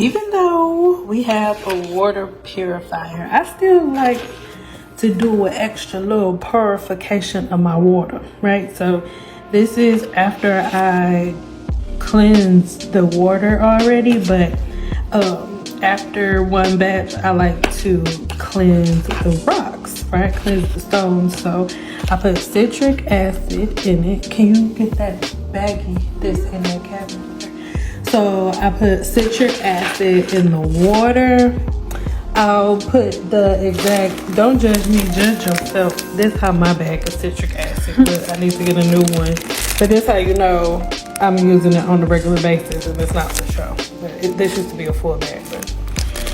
even though we have a water purifier, I still like to do an extra little purification of my water, right? So this is after I cleanse the water already, but after one batch, I like to cleanse the rocks, right? Cleanse the stones. So I put citric acid in it. Can you get that baggie that's in that cabinet? So I put citric acid in the water. I'll put the exact, don't judge me, judge yourself. This how my bag of citric acid, but I need to get a new one. But this how you know I'm using it on a regular basis and it's not for show. But this used to be a full bag, but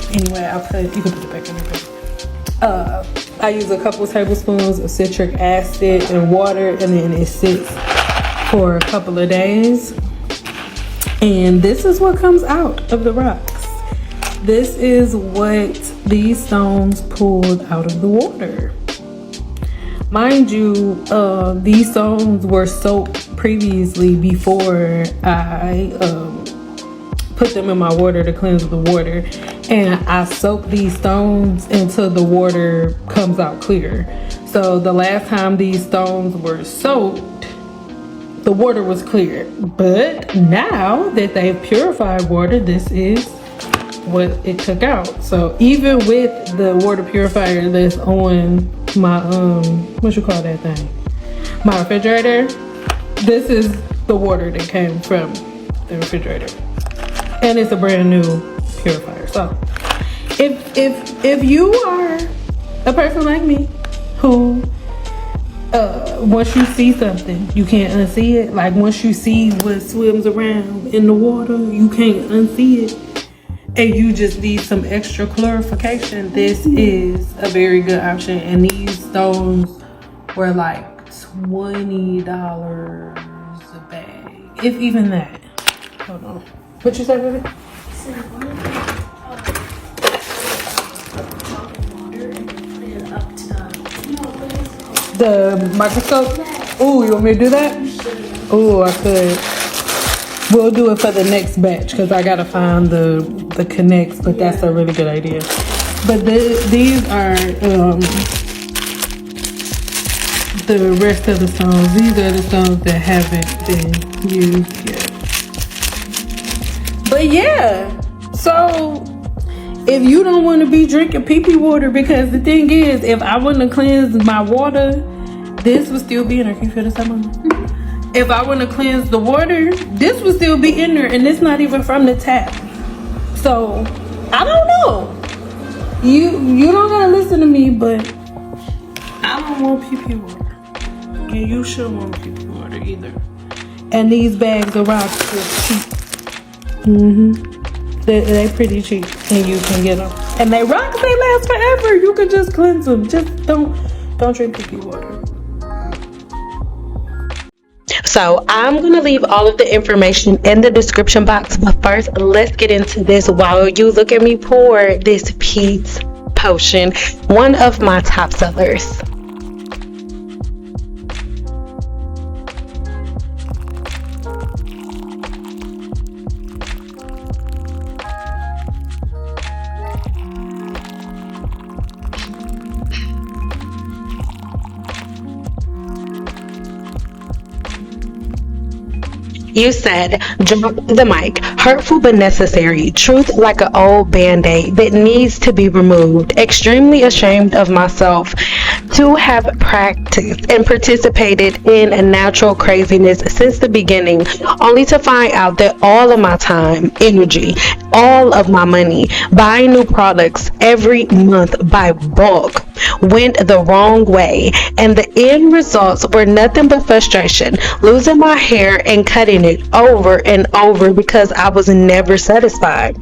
anyway, you can put it back in there. I use a couple tablespoons of citric acid and water, and then it sits for a couple of days. And this is what comes out of the rocks. This is what these stones pulled out of the water. Mind you, these stones were soaked previously before I put them in my water to cleanse the water. And I soak these stones until the water comes out clear. So the last time these stones were soaked, the water was clear. But now that they've purified water, this is what it took out. So even with the water purifier that's on my what you call that thing, my refrigerator, this is the water that came from the refrigerator, and it's a brand new purifier. So if you are a person like me who once you see something you can't unsee it, like once you see what swims around in the water you can't unsee it, and you just need some extra clarification, this is a very good option. And these stones were like $20 a bag, if even that. Hold on. What you say, baby? The microscope? Oh, you want me to do that? Oh, I could. We'll do it for the next batch because I gotta find the connects, but that's a really good idea. But these are the rest of the stones. These are the stones that haven't been used yet. But yeah, so if you don't want to be drinking pee-pee water, because the thing is, if I wouldn't have cleansed my water, this would still be in there. Can you feel this, Mama? If I wouldn't have cleansed the water, this would still be in there, and it's not even from the tap. So I don't know. You don't gotta listen to me, but I don't want pee-pee water, and you shouldn't want pee-pee water either. And these bags of rocks are cheap. They're pretty cheap, and you can get them. And they rocks, they last forever. You can just cleanse them. Just don't drink pee-pee water. So I'm going to leave all of the information in the description box, but first let's get into this while you look at me pour this Pete's Potion, one of my top sellers. You said, drop the mic. Hurtful but necessary. Truth like an old band-aid that needs to be removed. Extremely ashamed of myself to have practiced and participated in a natural craziness since the beginning, only to find out that all of my time, energy, all of my money, buying new products every month by bulk went the wrong way, and the end results were nothing but frustration, losing my hair and cutting it over and over because I was never satisfied.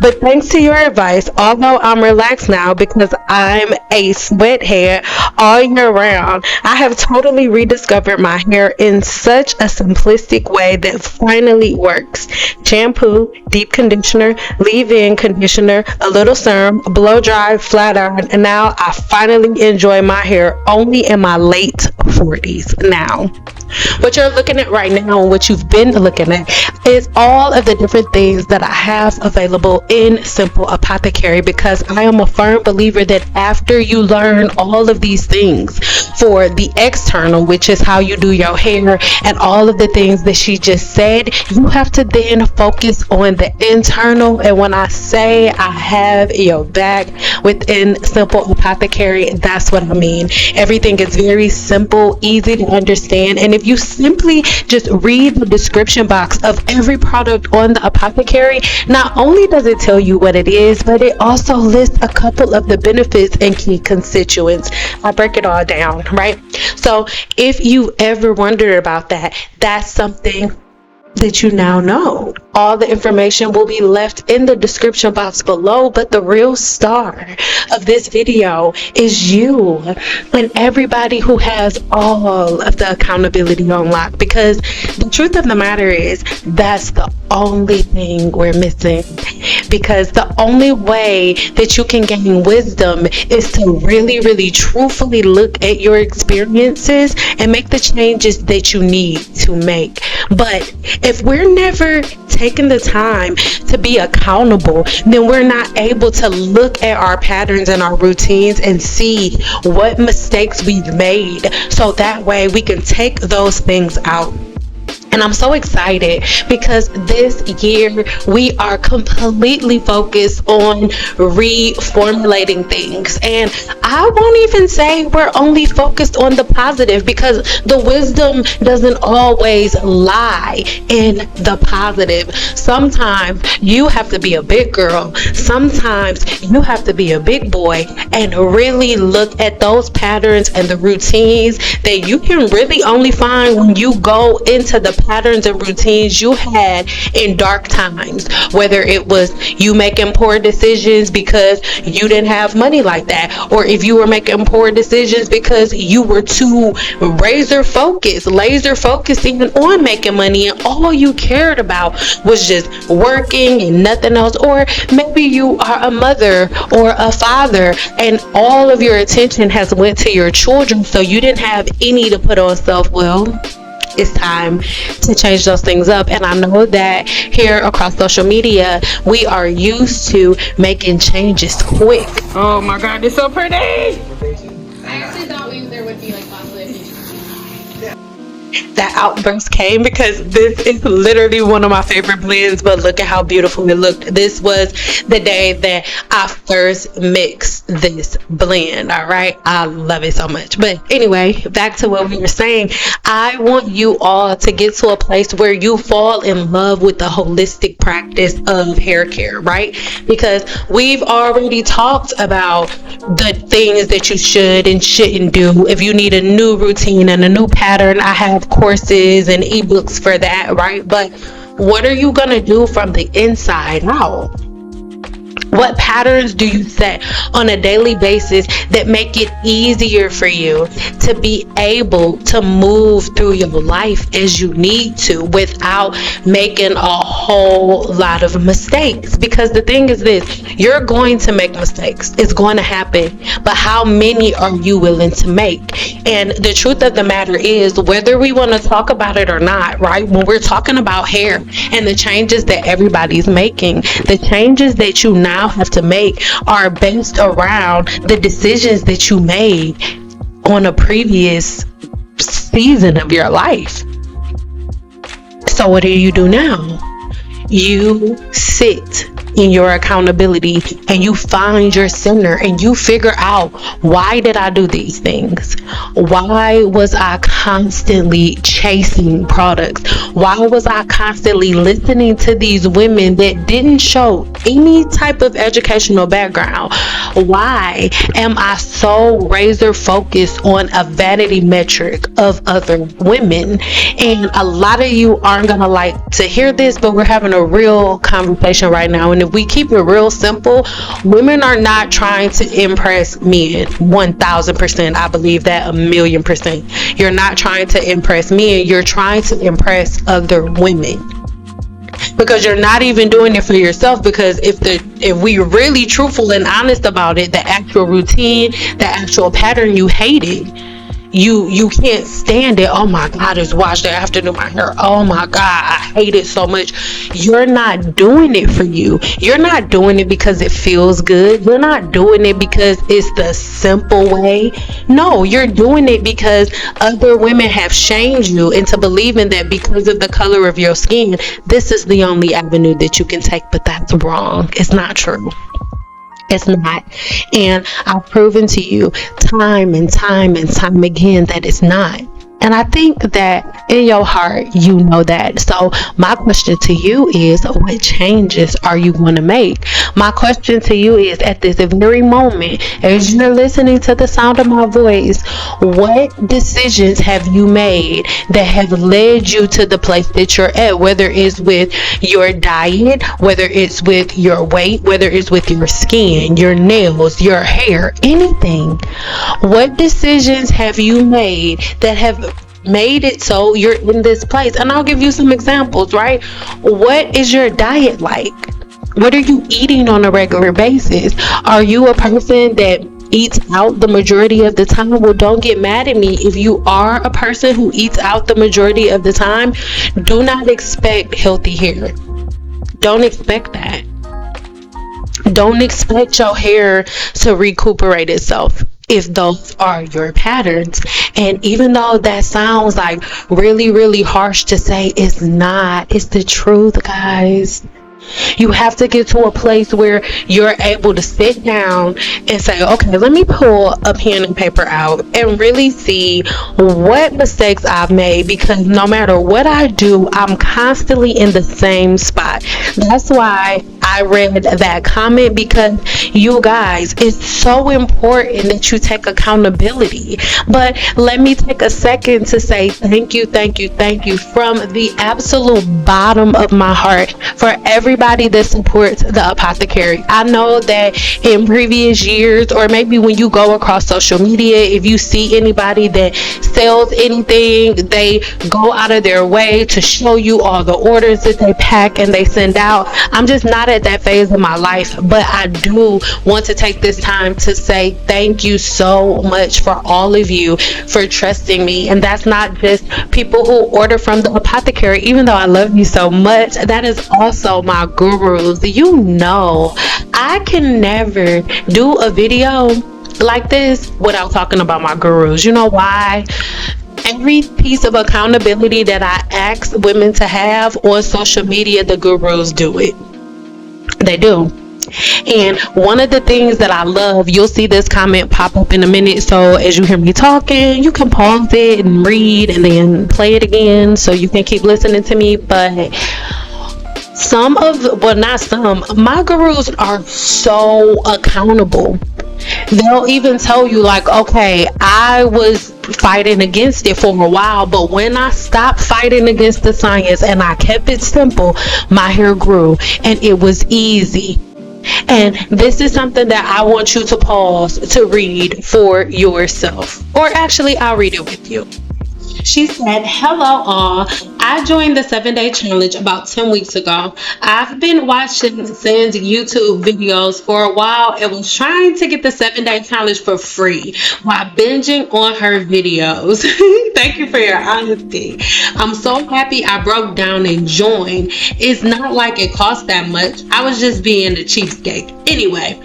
But thanks to your advice, although I'm relaxed now because I'm a sweat hair all year round, I have totally rediscovered my hair in such a simplistic way that finally works. Shampoo, deep conditioner, leave-in conditioner, a little serum, blow dry, flat iron, and now I finally enjoy my hair only in my late 40s. Now, what you're looking at right now, and what you've been looking at, is all of the different things that I have available in Simple Apothecary, because I am a firm believer that after you learn all of these things for the external, which is how you do your hair and all of the things that she just said, you have to then focus on the internal. And when I say I have your back within Simple Apothecary, that's what I mean. Everything is very simple, easy to understand, and if you simply just read the description box of every product on the apothecary, not only does it tell you what it is, but it also lists a couple of the benefits and key constituents. I break it all down, right? So if you ever wondered about that, that's something that you now know. All the information will be left in the description box below, but the real star of this video is you and everybody who has all of the accountability on lock, because the truth of the matter is that's the only thing we're missing. Because the only way that you can gain wisdom is to really, really truthfully look at your experiences and make the changes that you need to make. But if we're never taking the time to be accountable, then we're not able to look at our patterns and our routines and see what mistakes we've made, so that way we can take those things out. And I'm so excited because this year we are completely focused on reformulating things. And I won't even say we're only focused on the positive, because the wisdom doesn't always lie in the positive. Sometimes you have to be a big girl. Sometimes you have to be a big boy and really look at those patterns and the routines that you can really only find when you go into the patterns and routines you had in dark times, whether it was you making poor decisions because you didn't have money like that, or if you were making poor decisions because you were too laser focused even on making money, and all you cared about was just working and nothing else. Or maybe you are a mother or a father and all of your attention has went to your children, so you didn't have any to put on self. Well, it's time to change those things up. And I know that here across social media, we are used to making changes quick. Oh my God, it's so pretty. I actually thought there would be like possibly a future. That outburst came because this is literally one of my favorite blends, but look at how beautiful it looked. This was the day that I first mixed this blend. All right, I love it so much. But anyway, back to what we were saying. I want you all to get to a place where you fall in love with the holistic practice of hair care, right? Because we've already talked about the things that you should and shouldn't do. If you need a new routine and a new pattern, I have courses and ebooks for that, right? But what are you gonna do from the inside out? What patterns do you set on a daily basis that make it easier for you to be able to move through your life as you need to without making a whole lot of mistakes? Because the thing is this, you're going to make mistakes. It's going to happen. But how many are you willing to make? And the truth of the matter is, whether we want to talk about it or not, right? When we're talking about hair and the changes that everybody's making, the changes that you now have to make are based around the decisions that you made on a previous season of your life. So what do you do now? You sit in your accountability and you find your center and you figure out, why did I do these things? Why was I constantly chasing products? Why was I constantly listening to these women that didn't show any type of educational background? Why am I so razor focused on a vanity metric of other women? And a lot of you aren't gonna like to hear this, but we're having a real conversation right now. And if we keep it real simple, women are not trying to impress men. 1000%. I believe that 1,000,000%. You're not trying to impress men, you're trying to impress other women. Because you're not even doing it for yourself. Because if we really truthful and honest about it, the actual routine, the actual pattern you hated, you can't stand it. Oh my God, it's wash day. I have to do my hair. Oh my God, I hate it so much. You're not doing it for you. You're not doing it because it feels good. You're not doing it because it's the simple way. No, you're doing it because other women have shamed you into believing that because of the color of your skin, this is the only avenue that you can take. But that's wrong. It's not true. It's not. And I've proven to you time and time and time again that it's not. And I think that in your heart, you know that. So my question to you is, what changes are you going to make? My question to you is, at this very moment, as you're listening to the sound of my voice, what decisions have you made that have led you to the place that you're at? Whether it's with your diet, whether it's with your weight, whether it's with your skin, your nails, your hair, anything. What decisions have you made that have made it so you're in this place? And I'll give you some examples, right? What is your diet like? What are you eating on a regular basis? Are you a person that eats out the majority of the time? Well, don't get mad at me. If you are a person who eats out the majority of the time, do not expect healthy hair. Don't expect that. Don't expect your hair to recuperate itself if those are your patterns. And even though that sounds like really, really harsh to say, it's not. It's the truth, guys. You have to get to a place where you're able to sit down and say, okay, let me pull a pen and paper out and really see what mistakes I've made, because no matter what I do, I'm constantly in the same spot. That's why I read that comment, because you guys, it's so important that you take accountability. But let me take a second to say thank you from the absolute bottom of my heart for everybody that supports the apothecary. I know that in previous years, or maybe when you go across social media, if you see anybody that sells anything, they go out of their way to show you all the orders that they pack and they send out. I'm just not at that phase of my life, but I do want to take this time to say thank you so much for all of you for trusting me. And that's not just people who order from the apothecary. Even though I love you so much, that is also my gurus. You know, I can never do a video like this without talking about my gurus. You know why? Every piece of accountability that I ask women to have on social media, the gurus do it. They do. And one of the things that I love, you'll see this comment pop up in a minute, so as you hear me talking, you can pause it and read and then play it again so you can keep listening to me. But my gurus are so accountable. They'll even tell you, like, okay, I was fighting against it for a while, but when I stopped fighting against the science and I kept it simple, my hair grew and it was easy. And this is something that I want you to pause to read for yourself. Or actually, I'll read it with you. She said, hello all. I joined the 7-day challenge about 10 weeks ago. I've been watching San's YouTube videos for a while and was trying to get the 7-day challenge for free while binging on her videos. Thank you for your honesty. I'm so happy I broke down and joined. It's not like it cost that much. I was just being a cheapskate. Anyway,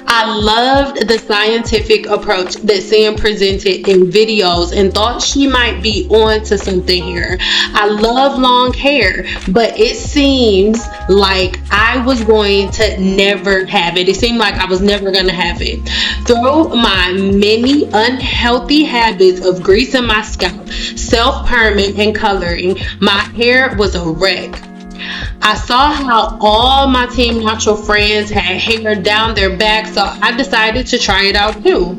I loved the scientific approach that Sam presented in videos and thought she might be on to something here. I love long hair, but it seems like I was going to never have it. It seemed like I was never going to have it. Through my many unhealthy habits of greasing my scalp, self-perming and coloring, my hair was a wreck. I saw how all my Team Natural friends had hair down their back, so I decided to try it out too.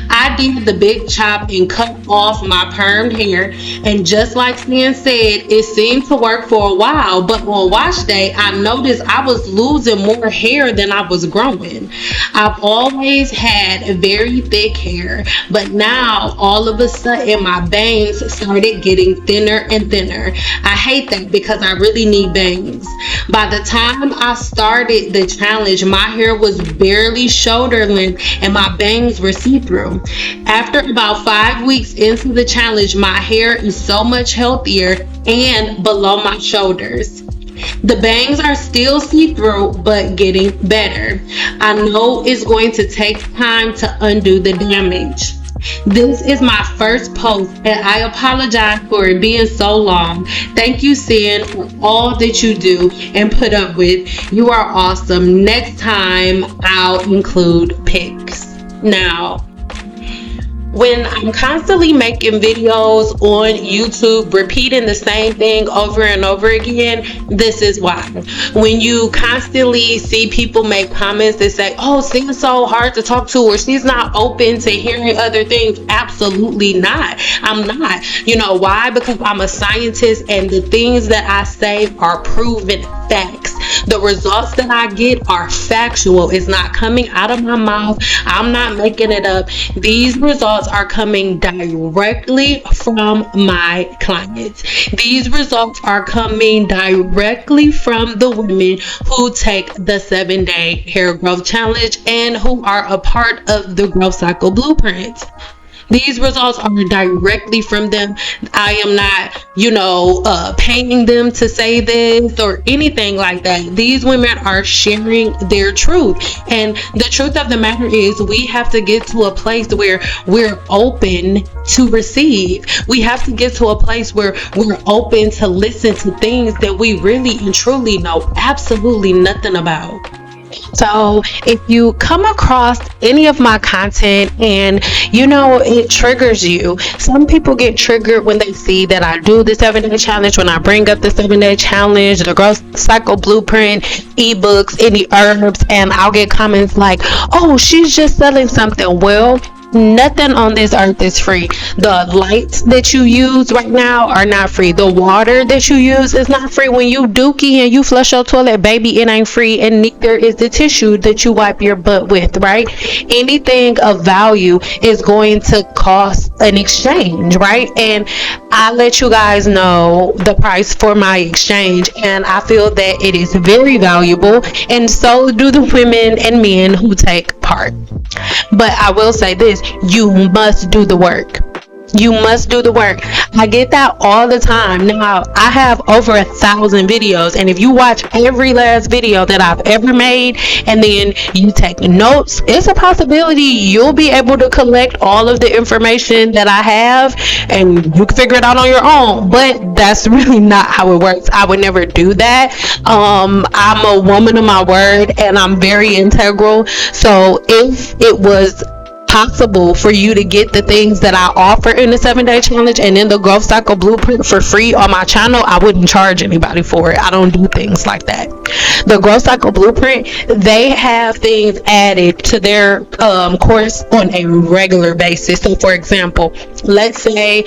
I did the big chop and cut off my permed hair, and just like Stan said, it seemed to work for a while, but on wash day, I noticed I was losing more hair than I was growing. I've always had very thick hair, but now all of a sudden my bangs started getting thinner and thinner. I hate that because I really need bangs. By the time I started the challenge, my hair was barely shoulder length and my bangs were see-through. After about 5 weeks into the challenge, my hair is so much healthier and below my shoulders. The bangs are still see-through, but getting better. I know it's going to take time to undo the damage. This is my first post and I apologize for it being so long. Thank you, Sin, for all that you do and put up with. You are awesome. Next time I'll include pics. Now, when I'm constantly making videos on YouTube, repeating the same thing over and over again, this is why. When you constantly see people make comments that say, oh, she's so hard to talk to, or she's not open to hearing other things, absolutely not. I'm not. You know why? Because I'm a scientist and the things that I say are proven facts. The results that I get are factual. It's not coming out of my mouth. I'm not making it up. These results are coming directly from my clients. These results are coming directly from the women who take the 7-day hair growth challenge and who are a part of the growth cycle blueprint. These results are directly from them. I am not, paying them to say this or anything like that. These women are sharing their truth. And the truth of the matter is we have to get to a place where we're open to receive. We have to get to a place where we're open to listen to things that we really and truly know absolutely nothing about. So if you come across any of my content and it triggers you, some people get triggered when they see that I do the 7-day challenge, when I bring up the 7-day challenge, the growth cycle blueprint, ebooks, any herbs, and I'll get comments like, oh, she's just selling something. Well, nothing on this earth is free. The lights that you use right now are not free. The water that you use is not free. When you dookie and you flush your toilet, baby, it ain't free, and neither is the tissue that you wipe your butt with, right? Anything of value is going to cost an exchange, right? And I let you guys know the price for my exchange, and I feel that it is very valuable, and so do the women and men who take part. But I will say this, you must do the work. You must do the work. I get that all the time. Now, I have over 1,000 videos, and if you watch every last video that I've ever made and then you take notes, it's a possibility you'll be able to collect all of the information that I have and you can figure it out on your own. But that's really not how it works. I would never do that. I'm a woman of my word and I'm very integral. So if it was possible for you to get the things that I offer in the 7-day challenge and in the growth cycle blueprint for free on my channel, I wouldn't charge anybody for it. I don't do things like that. The growth cycle blueprint, they have things added to their course on a regular basis. So for example, let's say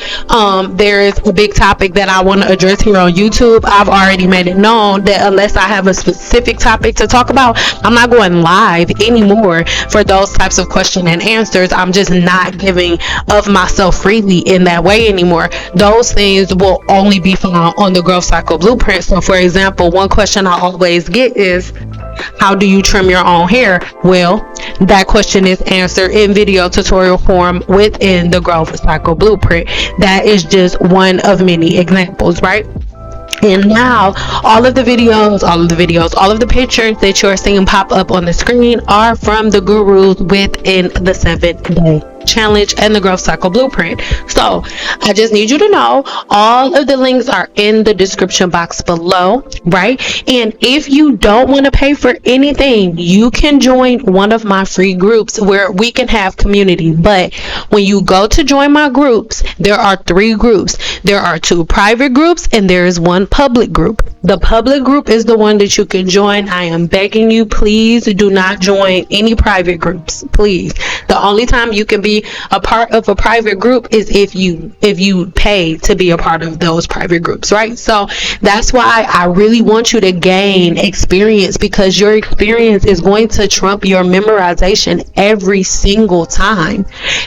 there is a big topic that I want to address here on YouTube. I've already made it known that unless I have a specific topic to talk about, I'm not going live anymore for those types of question and answers. I'm just not giving of myself freely in that way anymore. Those things will only be found on the growth cycle blueprint. So for example, one question I always get is, how do you trim your own hair? Well, that question is answered in video tutorial form within the growth cycle blueprint. That is just one of many examples, right? And now all of the pictures that you're seeing pop up on the screen are from the gurus within the 7-day challenge and the growth cycle blueprint. So I just need you to know all of the links are in the description box below, right? And if you don't want to pay for anything, you can join one of my free groups where we can have community. But when you go to join my groups, there are 3 groups. There are 2 private groups and there is 1 public group. The public group is the one that you can join. I am begging you, please do not join any private groups, please. The only time you can be be a part of a private group is if you pay to be a part of those private groups, right? So that's why I really want you to gain experience, because your experience is going to trump your memorization every single time.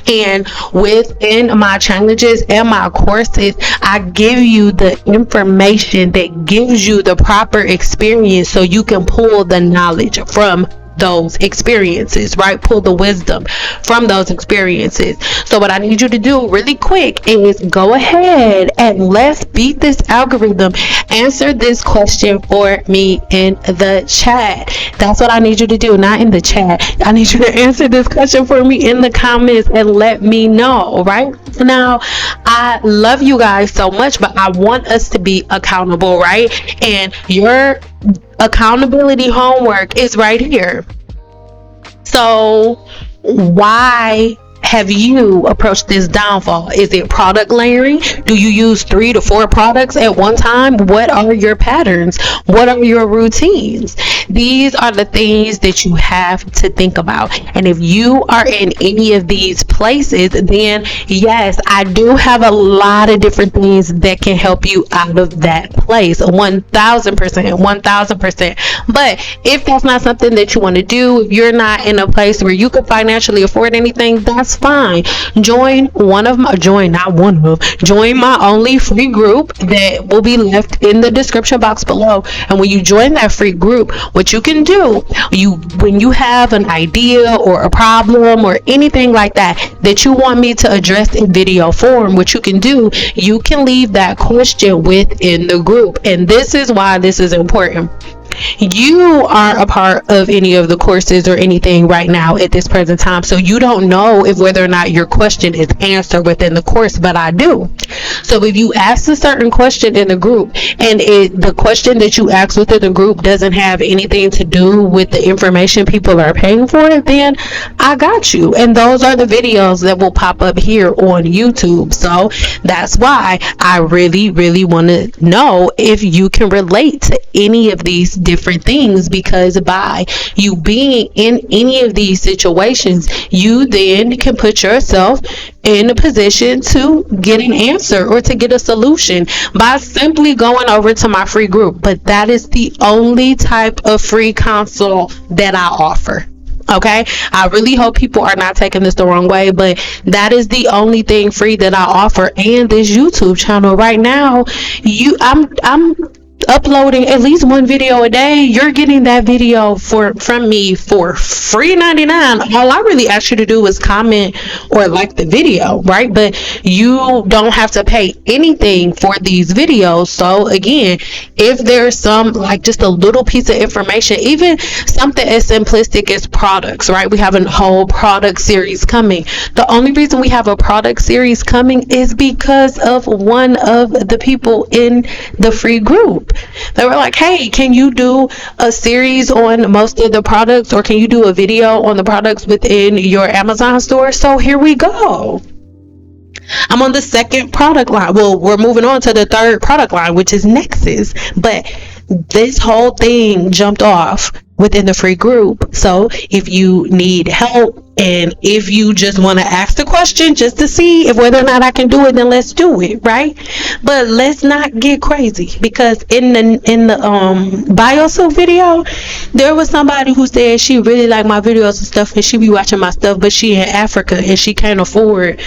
And within my challenges and my courses, I give you the information that gives you the proper experience so you can pull the knowledge from those experiences, right? Pull the wisdom from those experiences. So what I need you to do really quick is go ahead and let's beat this algorithm. Answer this question for me in the chat. That's what I need you to do, not in the chat. I need you to answer this question for me in the comments and let me know, right? Now, I love you guys so much, but I want us to be accountable, right? And your accountability homework is right here. So why have you approached this downfall? Is it product layering? Do you use 3 to 4 products at one time? What are your patterns? What are your routines? These are the things that you have to think about. And if you are in any of these places, then yes, I do have a lot of different things that can help you out of that place. 1000%. But if that's not something that you want to do, if you're not in a place where you can financially afford anything, that's fine. Join my only free group that will be left in the description box below. And when you join that free group, what you can do, when you have an idea or a problem or anything like that you want me to address in video form, what you can do, you can leave that question within the group. And this is why this is important. You aren't a part of any of the courses or anything right now at this present time, so you don't know if whether or not your question is answered within the course, but I do. So if you ask a certain question in the group and the question that you ask within the group doesn't have anything to do with the information people are paying for, then I got you. And those are the videos that will pop up here on YouTube. So that's why I really want to know if you can relate to any of these different things, because by you being in any of these situations, you then can put yourself in a position to get an answer or to get a solution by simply going over to my free group. But that is the only type of free consult that I offer. Okay, I really hope people are not taking this the wrong way, but that is the only thing free that I offer. And this YouTube channel right now, I'm uploading at least one video a day. You're getting that video from me for free 99. All I really ask you to do is comment or like the video, right? But you don't have to pay anything for these videos. So again, if there's some, like just a little piece of information, even something as simplistic as products, right? We have a whole product series coming. The only reason we have a product series coming is because of one of the people in the free group. They were like, hey, can you do a series on most of the products, or can you do a video on the products within your Amazon store? So here we go. I'm on the second product line. Well, we're moving on to the third product line, which is Nexus. But this whole thing jumped off within the free group. So if you need help, and if you just want to ask the question just to see if whether or not I can do it, then let's do it, right? But let's not get crazy, because in the BioSilk video, there was somebody who said she really liked my videos and stuff, and she be watching my stuff, but she in Africa and she can't afford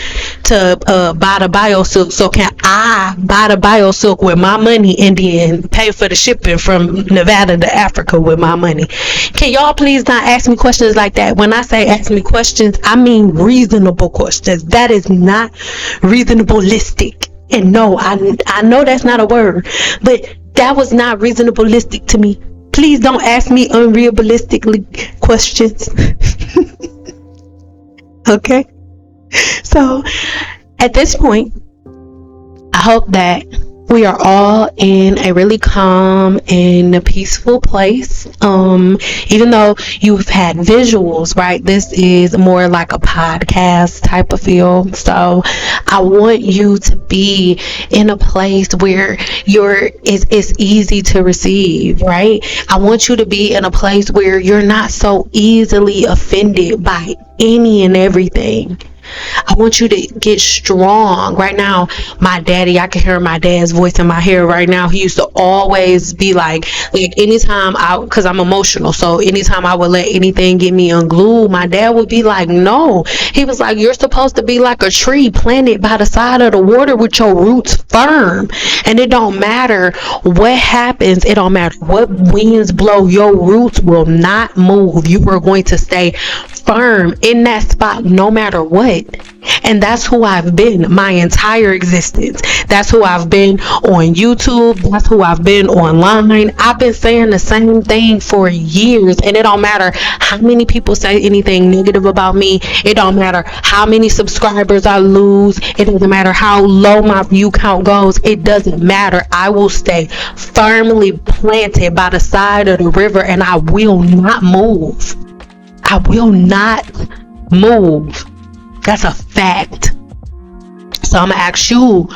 to buy the BioSilk. So can I buy the BioSilk with my money and then pay for the shipping from Nevada to Africa with my money? Can y'all please not ask me questions like that? When I say ask me questions, I mean reasonable questions. That is not reasonableistic. And no, I know that's not a word, but that was not reasonableistic to me. Please don't ask me unrealistically questions. Okay? So at this point, I hope that we are all in a really calm and a peaceful place. Even though you've had visuals, right? This is more like a podcast type of feel. So I want you to be in a place where it's easy to receive, right? I want you to be in a place where you're not so easily offended by any and everything. I want you to get strong. Right now, my daddy, I can hear my dad's voice in my hair right now. He used to always be like anytime because I'm emotional. So anytime I would let anything get me unglued, my dad would be like, no. He was like, you're supposed to be like a tree planted by the side of the water with your roots firm. And it don't matter what happens. It don't matter what winds blow. Your roots will not move. You are going to stay firm in that spot no matter what. And that's who I've been my entire existence. That's who I've been on YouTube. That's who I've been online. I've been saying the same thing for years, and it don't matter how many people say anything negative about me. It don't matter how many subscribers I lose. It doesn't matter how low my view count goes. It doesn't matter. I will stay firmly planted by the side of the river, and I will not move. I will not move. That's a fact. So I'm gonna ask you,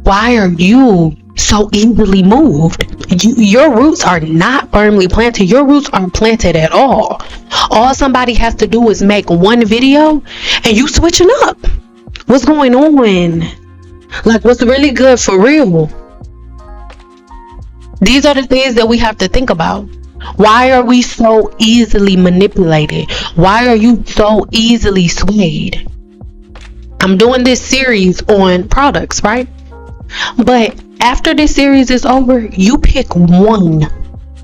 why are you so easily moved? Your roots are not firmly planted. Your roots aren't planted at all. All somebody has to do is make one video and you switching up. What's going on? Like, what's really good for real? These are the things that we have to think about. Why are we so easily manipulated? Why are you so easily swayed? I'm doing this series on products, right? But after this series is over, you pick one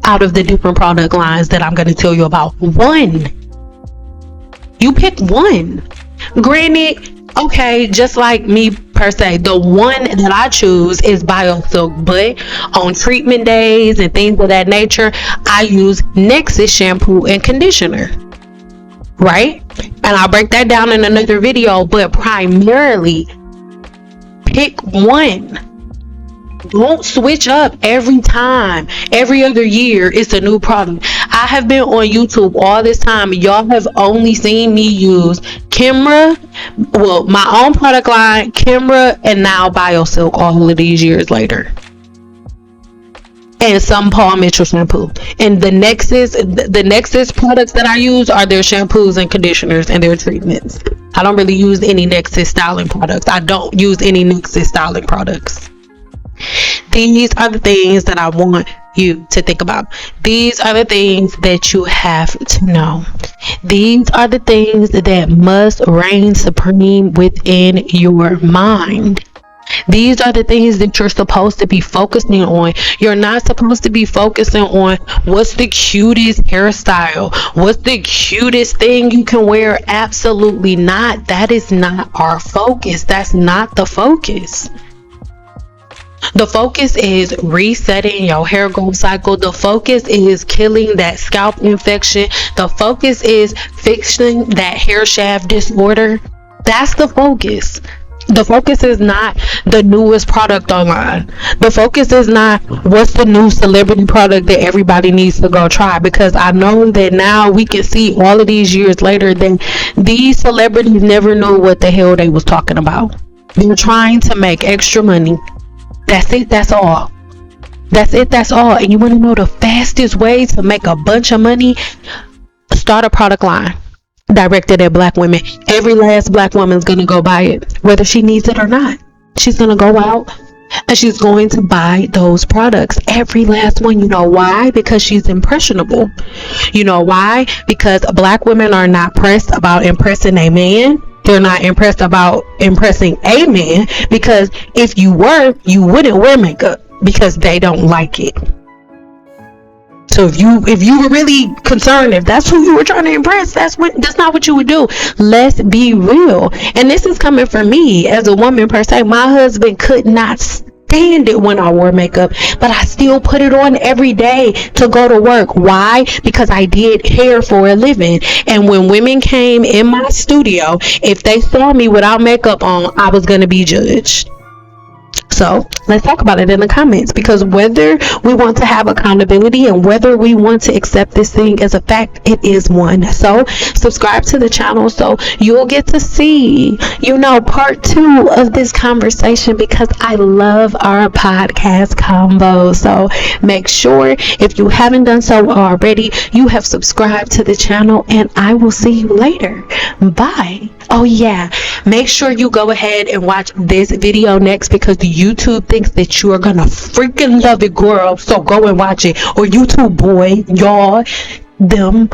out of the different product lines that I'm going to tell you about. One. You pick one. Granted, okay, just like me per se, the one that I choose is BioSilk, but on treatment days and things of that nature, I use Nexus shampoo and conditioner, right? And I'll break that down in another video, but primarily pick one. Don't switch up every time. Every other year it's a new product. I have been on YouTube all this time. Y'all have only seen me use Kimra, well, my own product line, Kimra, and now BioSilk all of these years later. And some Paul Mitchell shampoo. And the Nexus products that I use are their shampoos and conditioners and their treatments. I don't really use any Nexus styling products. I don't use any Nexus styling products. These are the things that I want you to think about. These are the things that you have to know. These are the things that must reign supreme within your mind. These are the things that you're supposed to be focusing on. You're not supposed to be focusing on what's the cutest hairstyle, what's the cutest thing you can wear. Absolutely not. That is not our focus. That's not the focus. The focus is resetting your hair growth cycle. The focus is killing that scalp infection. The focus is fixing that hair shaft disorder. That's the focus. The focus is not the newest product online. The focus is not what's the new celebrity product that everybody needs to go try, because I know that now we can see all of these years later that these celebrities never knew what the hell they was talking about. They're trying to make extra money. That's it. That's all. That's it. That's all. And you want to know the fastest way to make a bunch of money? Start a product line directed at black women. Every last black woman's going to go buy it, whether she needs it or not. She's going to go out and she's going to buy those products. Every last one. You know why? Because she's impressionable. You know why? Because black women are not pressed about impressing a man. They're not impressed about impressing a man, because if you were, you wouldn't wear makeup because they don't like it. So if you were really concerned, if that's who you were trying to impress, that's not what you would do. Let's be real. And this is coming from me as a woman per se. My husband could not stand it when I wore makeup, but I still put it on every day to go to work. Why? Because I did hair for a living. And when women came in my studio, if they saw me without makeup on, I was going to be judged. So let's talk about it in the comments, because whether we want to have accountability and whether we want to accept this thing as a fact, it is one. So subscribe to the channel so you'll get to see, part 2 of this conversation, because I love our podcast combo. So make sure, if you haven't done so already, you have subscribed to the channel, and I will see you later. Bye. Oh yeah, make sure you go ahead and watch this video next, because YouTube thinks that you are gonna freaking love it, girl. So go and watch it, or YouTube boy, y'all, them.